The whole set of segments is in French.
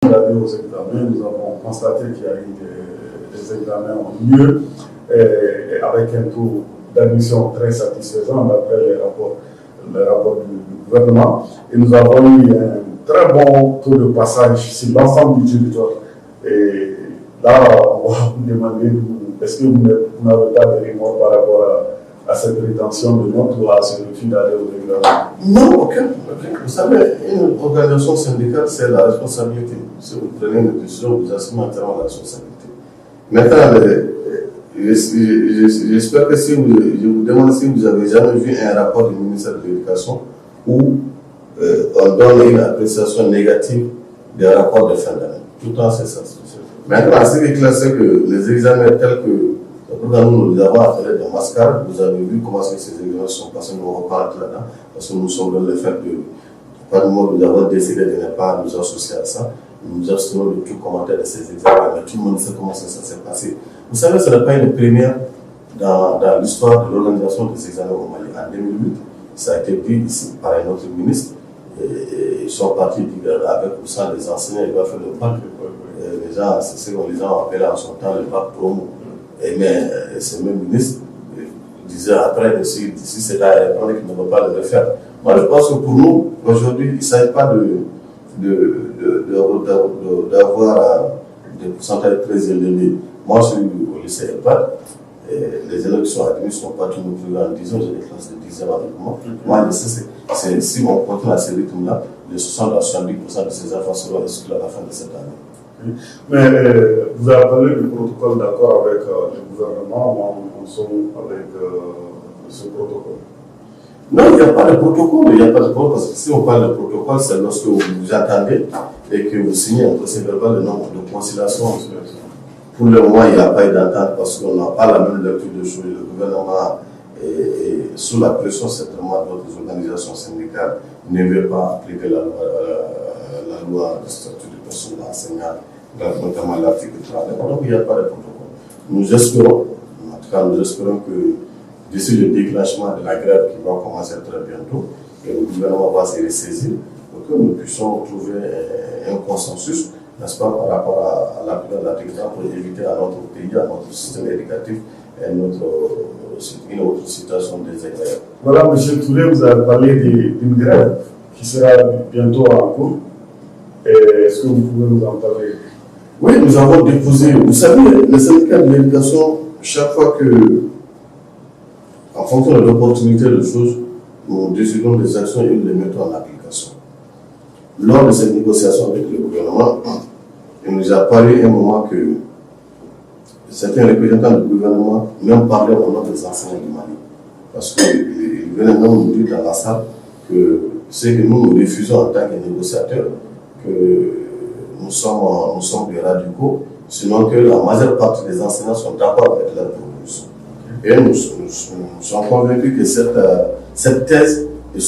Regardé aux examens, nous avons constaté qu'il y a eu des examens en mieux, avec un taux d'admission très satisfaisant d'après les rapports du gouvernement. Et nous avons eu un très bon taux de passage sur l'ensemble du territoire. Et là, on va vous demander, est-ce que vous n'avez pas de remords par rapport à cette rétention de notes ou à ce refus d'aller aux examens? Non, aucun. Vous savez, une organisation syndicale, c'est la responsabilité. Si vous prenez une décision, vous assumez entièrement la responsabilité. Maintenant, j'espère que je vous demande si vous avez jamais vu un rapport du ministère de l'Éducation où on donne une appréciation négative des rapports de fin d'année. Tout le temps, c'est ça. Maintenant, ce qui est clair, c'est que les examens tels que nous les avons appelés des mascarades, vous avez vu comment ces examens sont passés, nous reparlons là-dedans, parce que nous sommes dans le fait que, pas de moi, nous avons décidé de ne pas nous associer à ça. Nous nous abstenons de tout commentaire de ces examens, mais tout le monde sait comment ça s'est passé. Vous savez, ce n'est pas une première dans l'histoire de l'organisation des examens au Mali. En 2008, ça a été dit ici par un autre ministre. Et ils sont partis avec ou sans les enseignants, ils vont faire le bac. Les gens, c'est ce qu'on les a appelé en son temps le bac promo. Mais ce même ministre disait après que si c'est là, il ne va pas le refaire. Moi, je pense que pour nous, aujourd'hui, il ne s'agit pas d'avoir des pourcentages très élevés. Moi, je suis au lycée EPAD. Les élèves qui sont admis ne sont pas tous nos plus grands, disons, j'ai des classes de 10e avec moi. Moi, le lycée, si on continue à ce rythme-là, les 60 à 70% de ces enfants seront exclus à la fin de cette année. Mais vous avez parlé du protocole d'accord avec le gouvernement, ou en sommes avec ce protocole? Non, il n'y a pas de protocole, parce que si on parle de protocole, c'est lorsque vous attendez et que vous signez un procès verbal le nombre de conciliations. Pour le moment, il n'y a pas eu d'entente parce qu'on n'a pas la même lecture de choses. Le gouvernement est sous la pression, certainement, d'autres organisations syndicales ne veulent pas appliquer la loi de statut de personnes enseignantes, notamment l'article 30. Donc, il n'y a pas de protocole. Nous espérons, en tout cas, nous espérons que d'ici le déclenchement de la grève qui va commencer très bientôt, que le gouvernement va se ressaisir pour que nous puissions trouver un consensus, n'est-ce pas, par rapport à l'application de l'article 30 pour éviter à notre pays, à notre système éducatif, une autre situation désagréable. Voilà, M. Touré, vous avez parlé d'une grève qui sera bientôt en cours. Est-ce que vous pouvez nous en parler? Oui, nous avons déposé, vous savez, le syndicat de l'éducation, chaque fois que, en fonction de l'opportunité de choses, nous décidons des actions et nous les mettons en application. Lors de cette négociation avec le gouvernement, il nous a paru un moment que certains représentants du gouvernement même parlaient au nom des enseignants du Mali. Parce qu'ils venaient même nous dire dans la salle que ce que nous refusons en tant que négociateurs, que nous sommes des radicaux, sinon que la majeure partie des enseignants sont d'accord avec leur proposition. Et nous sommes convaincus que cette thèse était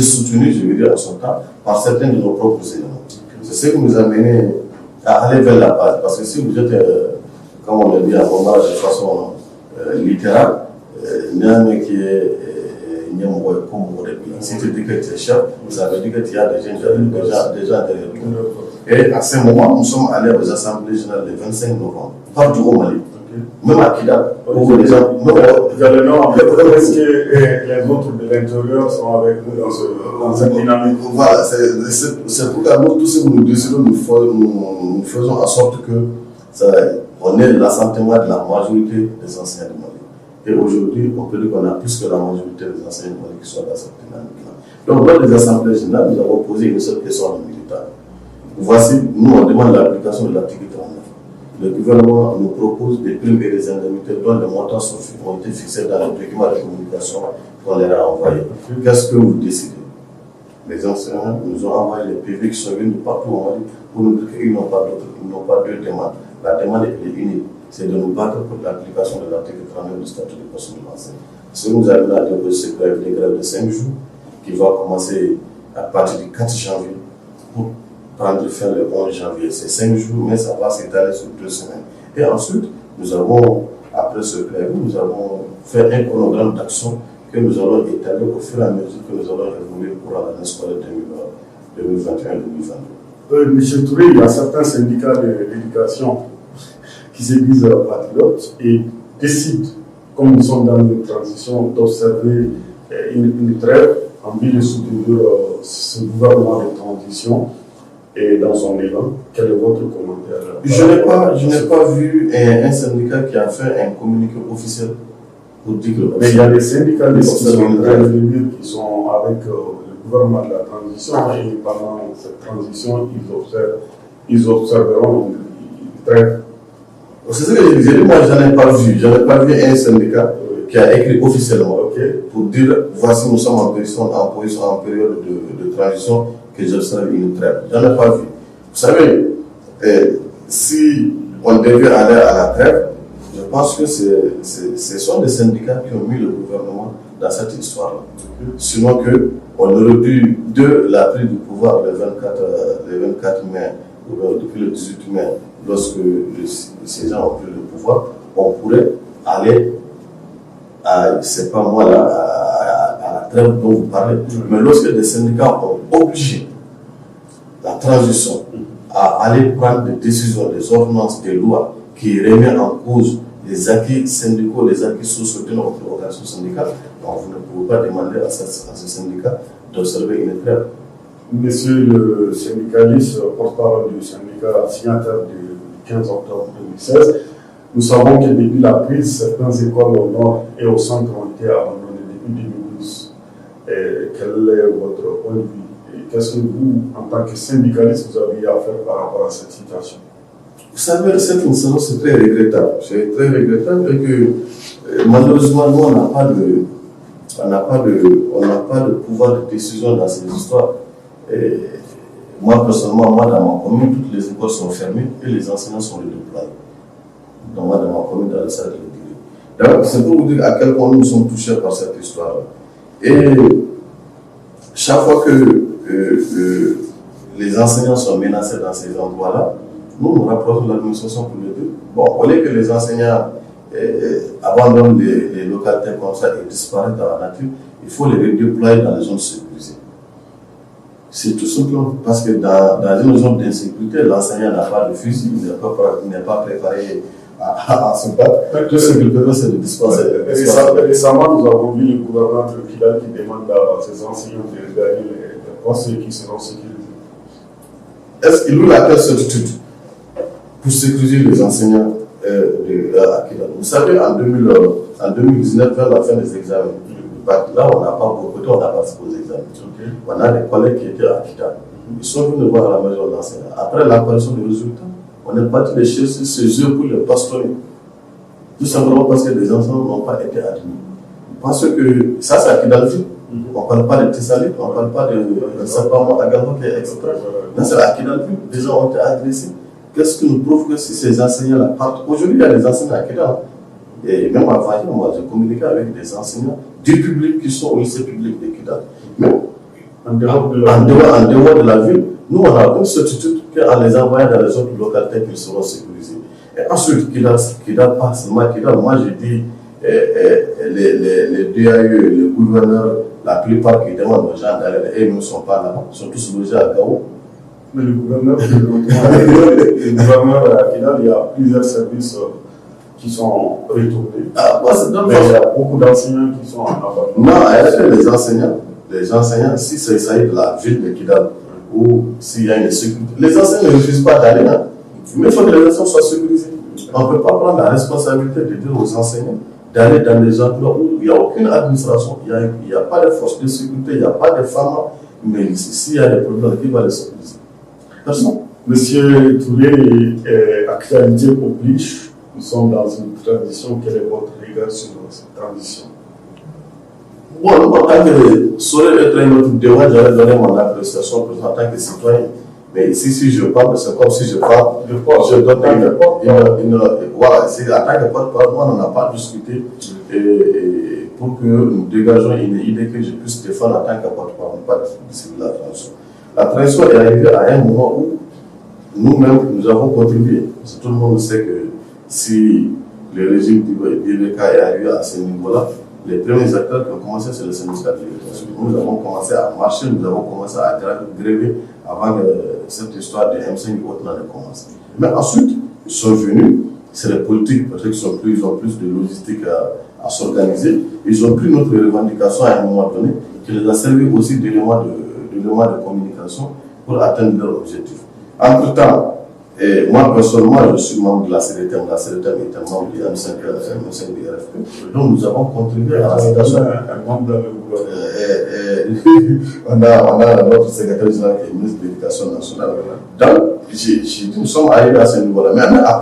soutenue, je veux dire, en son temps, par certains de nos propres éléments. C'est ce qui nous a mené à aller vers la base. Parce que si vous êtes, comme on le dit à Bomba, de façon littérale, il y a un mec qui est si tu dis que tu es chef, ça veut dire que tu as des gens derrière toi. Et à ce moment, nous sommes allés aux assemblées générales le 25 novembre, partout au Mali. Même à Kidal, où les gens. Est-ce que les autres de l'intérieur sont avec nous dans cette dynamique? Voilà, c'est pourquoi nous, tout ce que nous décidons, nous faisons en sorte que on ait l'assentiment de la majorité des enseignants du Mali. Et aujourd'hui, on peut dire qu'on a plus que la majorité des enseignants du Mali qui sont dans cette dynamique-là. Donc, lors des assemblées générales, nous avons posé une seule question aux militaires. Voici, nous, on demande l'application de l'article 39. Le gouvernement nous propose des primes et des indemnités dont les montants ont été fixés dans les documents de communication qu'on leur a envoyés. Qu'est-ce que vous décidez? Les enseignants nous ont envoyé les PV qui sont venus partout au Mali pour nous dire qu'ils n'ont pas deux demandes. La demande est unique, c'est de nous battre pour l'application de l'article 39 du statut de personne enseignante. Si nous avons à déposer cette grève, des grèves de 5 jours, qui va commencer à partir du 4 janvier pour prendre fin le 11 janvier. C'est 5 jours, mais ça va s'étaler sur 2 semaines. Et ensuite, nous avons, après ce grève, nous avons fait un chronogramme d'action que nous allons étaler au fur et à mesure que nous allons évoluer pour l'année scolaire 2021-2022. M. Touré, il y a certains syndicats de l'éducation qui se disent patriotes et décident, comme nous sommes dans une transition, d'observer une trêve en vue de soutenir ce gouvernement de transition et dans son élan. Quel est votre commentaire? Je n'ai pas vu un syndicat qui a fait un communiqué officiel pour dire que... Mais il y a des syndicats qui sont en train de venir, qui sont avec le gouvernement de la transition et pendant cette transition, ils observeront une trêve. C'est ce que je disais, moi je n'en ai pas vu. Je n'ai pas vu un syndicat qui a écrit officiellement pour dire voici nous sommes en période de transition que j'observe une trêve. Je n'en ai pas vu. Vous savez, si on devait aller à la trêve, je pense que ce sont des syndicats qui ont mis le gouvernement dans cette histoire-là. Sinon que on aurait dû, de la prise du pouvoir le 24 mai, depuis le 18 mai, lorsque ces gens ont pris le pouvoir, on pourrait aller c'est pas moi là, à la trêve dont vous parlez, mais lorsque des syndicats ont obligé la transition à aller prendre des décisions, des ordonnances, des lois qui remettent en cause les acquis syndicaux, les acquis sociaux de notre organisation syndicale, donc vous ne pouvez pas demander à ces syndicats d'observer une trêve. Monsieur le syndicaliste, porte-parole du syndicat signataire du 15 octobre 2016, nous savons que depuis la crise, certaines écoles au nord et au centre ont été abandonnées depuis 2012. Quel est votre point de vue? Et qu'est-ce que vous, en tant que syndicaliste, vous avez à faire par rapport à cette situation? Vous savez, cette incident, c'est très regrettable. C'est très regrettable et que malheureusement, nous, on n'a pas de pouvoir de décision dans ces histoires. Et moi, personnellement, dans ma commune, toutes les écoles sont fermées et les enseignants sont redéployés. Dans ma commune, dans le cercle de Guinée. Donc, c'est pour vous dire à quel point nous sommes touchés par cette histoire-là. Et chaque fois que les enseignants sont menacés dans ces endroits-là, nous rapprochons l'administration pour le dire. Bon, au lieu que les enseignants abandonnent les localités comme ça et disparaissent dans la nature, il faut les redéployer dans les zones sécurisées. C'est tout simplement parce que dans une zone d'insécurité, l'enseignant n'a pas de fusil, il n'est pas préparé à se battre. Tout ce qu'il peut faire, c'est de dispenser. Récemment, nous avons vu le gouvernement de Kidal qui demande à ses enseignants de gagner les postes qui seront sécurisés. Est-ce qu'il a quelle certitude pour sécuriser les enseignants à Kidal? Vous savez, en 2019, vers la fin des examens, là, on n'a pas beaucoup, on n'a pas participé aux examens. On a des collègues qui étaient à Kidal. Ils sont venus nous voir à la maison de l'enseignant. Après l'apparition des résultats, on est parti les chercher chez eux pour les bastonner. Tout simplement parce que les enfants n'ont pas été admis. Parce que ça, c'est à Kidal-Ville. On ne parle pas de Tessalit, on ne parle pas de Sapamo, Agamo, etc. Là, c'est à Kidal-Ville. Les gens ont été agressés. Qu'est-ce qui nous prouve que si ces enseignants-là partent? Aujourd'hui, il y a des enseignants à Kidal. Et même avant, moi, j'ai communiqué avec des enseignants du public qui sont au lycée public de Kidal. Mais en dehors de la ville, nous, on a une certitude qu'en les envoyant dans les autres localités, qu'ils seront sécurisés. Et ensuite, Kidal, pas seulement Kidal, moi, j'ai dit, les DAE, les gouverneurs, la plupart qui demandent aux gens d'aller, et ils ne sont pas là-bas, ils sont tous logés à Gao. Mais le gouverneur à Kidal, il y a plusieurs services qui sont retournés. Mais il y a beaucoup d'enseignants qui sont en abandon. Non, les enseignants, si c'est s'agit de la ville de Kidal, ou s'il y a une sécurité, les enseignants ne refusent pas d'aller là. Mais il faut que les enseignants soient sécurisés. On ne peut pas prendre la responsabilité de dire aux enseignants d'aller dans des endroits où il n'y a aucune administration, il n'y a pas de force de sécurité, il n'y a pas de femmes, mais s'il y a des problèmes, qui va les sécuriser? Personne. Monsieur Touré, actualité oblige, nous sommes dans une transition. Quel est votre regard sur cette transition? Bon, en tant que saurait être un autre devoir, j'aurais donné mon appréciation en tant que citoyen. Mais ici, si je parle, c'est comme si je parle, je donne voilà, c'est en tant que porte-parole, moi, on n'a pas discuté pour que nous dégageons une idée que je puisse défendre en tant que porte-parole, pas de la transition. La transition est arrivée à un moment où nous-mêmes, nous avons contribué. Parce que tout le monde sait que si le régime d'IBK est arrivé à ce niveau-là, les premiers acteurs qui ont commencé, c'est le syndicat de l'éducation. Nous avons commencé à marcher, nous avons commencé à gréver avant cette histoire de M5 et autres a commencé. Mais ensuite, ils sont venus, c'est les politiques, peut-être qu'ils ont plus de logistique à s'organiser. Ils ont pris notre revendication à un moment donné, qui les a servi aussi d'éléments de communication pour atteindre leur objectif. Entre-temps, moi personnellement, je suis membre de la CDTM. La CDTM est un membre du M5 du RFP. Donc nous avons contribué à la situation. On a notre secrétaire général qui est ministre de l'Éducation nationale. Donc, nous sommes arrivés à ce niveau-là. Mais à part